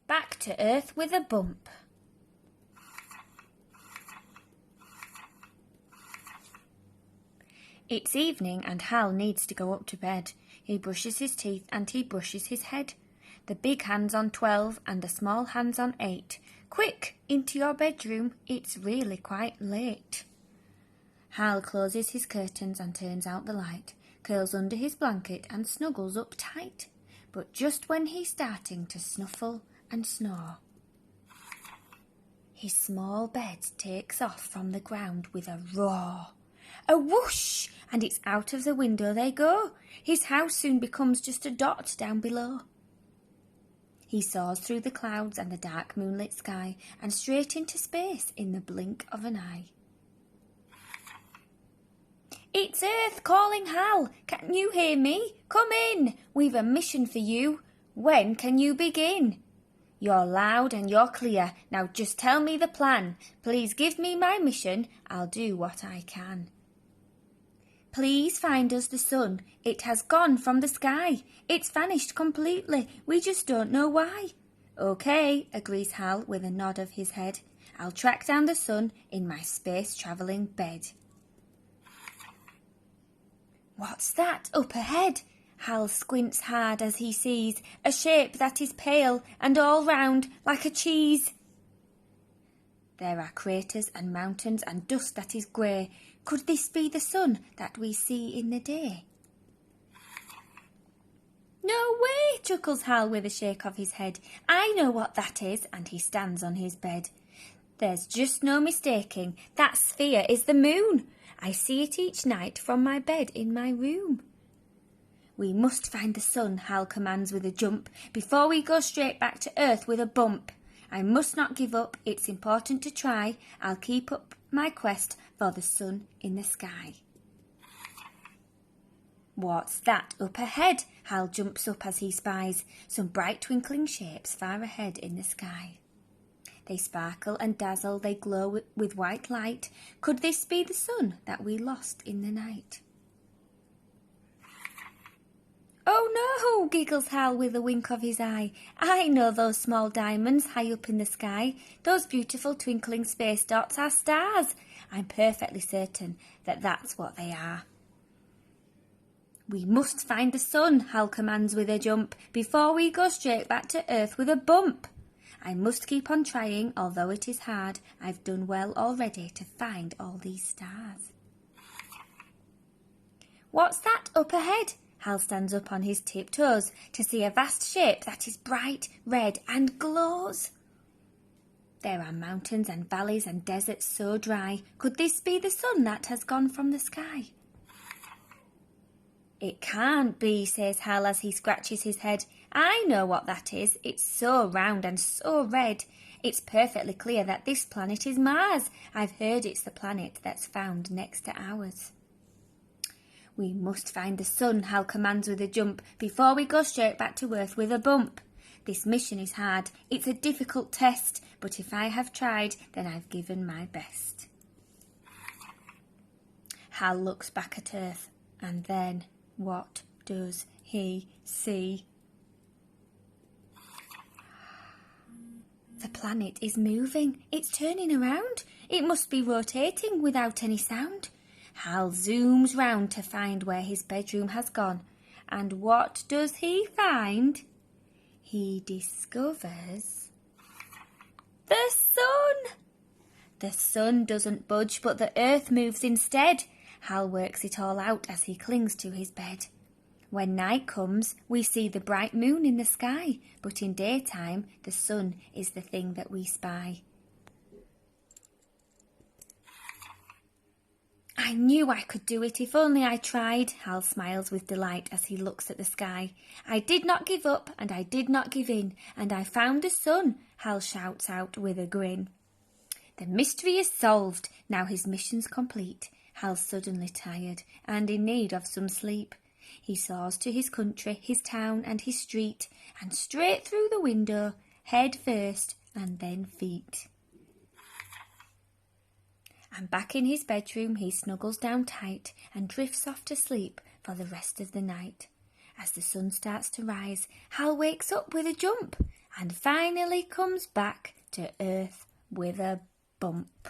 Back to earth with a bump. It's evening and Hal needs to go up to bed. He brushes his teeth and he brushes his head. The big hand's on 12 and the small hand's on 8. Quick, into your bedroom, it's really quite late. Hal closes his curtains and turns out the light, curls under his blanket and snuggles up tight. But just when he's starting to snuffle and snore, his small bed takes off from the ground with a roar. A whoosh, and it's out of the window they go. His house soon becomes just a dot down below. He soars through the clouds and the dark moonlit sky and straight into space in the blink of an eye. It's Earth calling, Hal. Can you hear me? Come in. We've a mission for you. When can you begin? You're loud and you're clear. Now just tell me the plan. Please give me my mission. I'll do what I can. Please find us the sun. It has gone from the sky. It's vanished completely. We just don't know why. Okay, agrees Hal with a nod of his head. I'll track down the sun in my space-travelling bed. What's that up ahead? Hal squints hard as he sees a shape that is pale and all round like a cheese. There are craters and mountains and dust that is grey. Could this be the sun that we see in the day? No way, chuckles Hal with a shake of his head. I know what that is, and he stands on his bed. There's just no mistaking. That sphere is the moon. I see it each night from my bed in my room. We must find the sun, Hal commands with a jump, before we go straight back to earth with a bump. I must not give up, it's important to try. I'll keep up my quest for the sun in the sky. What's that up ahead? Hal jumps up as he spies some bright twinkling shapes far ahead in the sky. They sparkle and dazzle, they glow with white light. Could this be the sun that we lost in the night? Oh no, giggles Hal with a wink of his eye. I know those small diamonds high up in the sky. Those beautiful twinkling space dots are stars. I'm perfectly certain that that's what they are. We must find the sun, Hal commands with a jump, before we go straight back to earth with a bump. I must keep on trying, although it is hard. I've done well already to find all these stars. What's that up ahead? Hal stands up on his tiptoes to see a vast shape that is bright red and glows. There are mountains and valleys and deserts so dry. Could this be the sun that has gone from the sky? It can't be, says Hal as he scratches his head. I know what that is. It's so round and so red. It's perfectly clear that this planet is Mars. I've heard it's the planet that's found next to ours. We must find the sun, Hal commands with a jump, before we go straight back to earth with a bump. This mission is hard. It's a difficult test, but if I have tried, then I've given my best. Hal looks back at earth, and then what does he see? The planet is moving. It's turning around. It must be rotating without any sound. Hal zooms round to find where his bedroom has gone. And what does he find? He discovers the sun. The sun doesn't budge, but the earth moves instead. Hal works it all out as he clings to his bed. When night comes, we see the bright moon in the sky, but in daytime, the sun is the thing that we spy. I knew I could do it if only I tried, Hal smiles with delight as he looks at the sky. I did not give up and I did not give in, and I found the sun, Hal shouts out with a grin. The mystery is solved. Now his mission's complete. Hal's suddenly tired and in need of some sleep. He soars to his country, his town and his street, and straight through the window, head first and then feet. And back in his bedroom he snuggles down tight and drifts off to sleep for the rest of the night. As the sun starts to rise, Hal wakes up with a jump. and finally comes back to Earth with a bump.